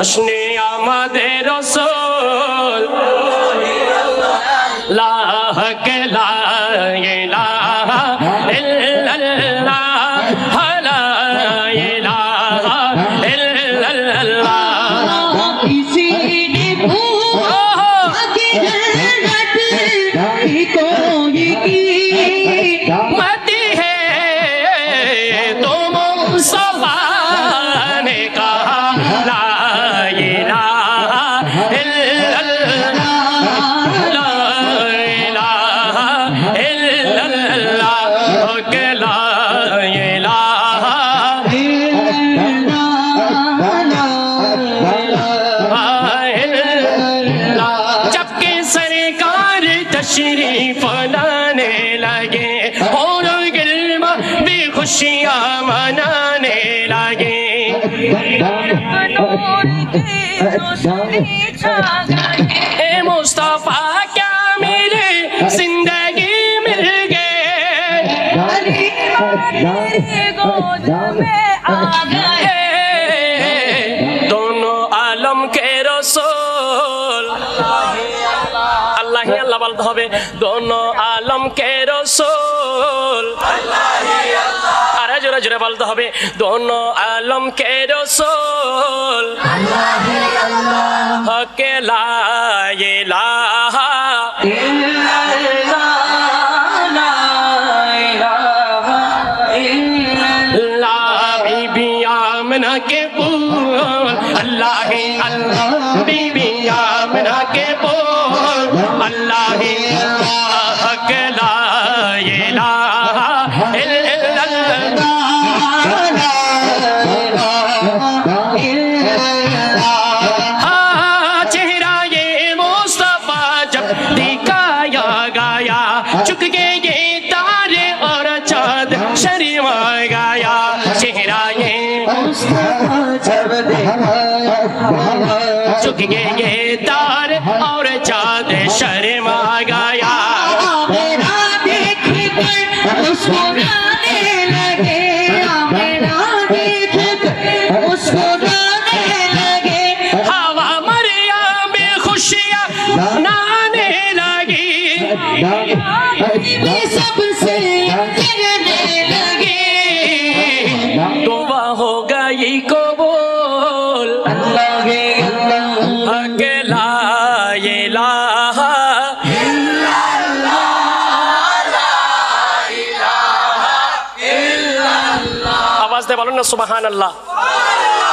জশ্নে আমাদের রাসূল লা লা ইলাহা ইল্লাল্লাহ লা ইলাহা ইল্লাল্লাহ किसी ने पूछा कि जन्नत की कोई की मती है तो मुस्तफा ने कहा ला इलाहा इल्लल्लाह ला इलाहा इल्लल्लाह के ला इलाहा जबकि सरकार तशरीफ लाने लगे और गिलमा भी खुशियां मनाने लगे ए मुस्तफा क्या मिले जिंदगी मिल गए दोनों आलम के रसूल अल्लाह ही अल्लाह बोलते হবে दोनों आलम के रसूल আরে জোরে জোরে বলতে হবে दोनों आलम के रसूल हक ला इलाहा ला बीबी आमना के बोल अल्लाह ही अल्लाह बीबी आमना के बोल अल्लाह ही हक ला इलाहा हाँ चेहरा ये मुस्तफा जब दिखाया गया चुक गए ये तारे और चाँद शर्मा गया चेहरा ये चुक गए ये तारे और चाँद शर्मा गया मुस्कुराने लगे मेरा देख मुस्कुराने लगे हवा मरिया में खुशियाँ नाने लगी सबसे गिरने लगे तौबा हो गई कबूल हक ला इलाहा आवाज दे बोलो ना सुबहान अल्लाह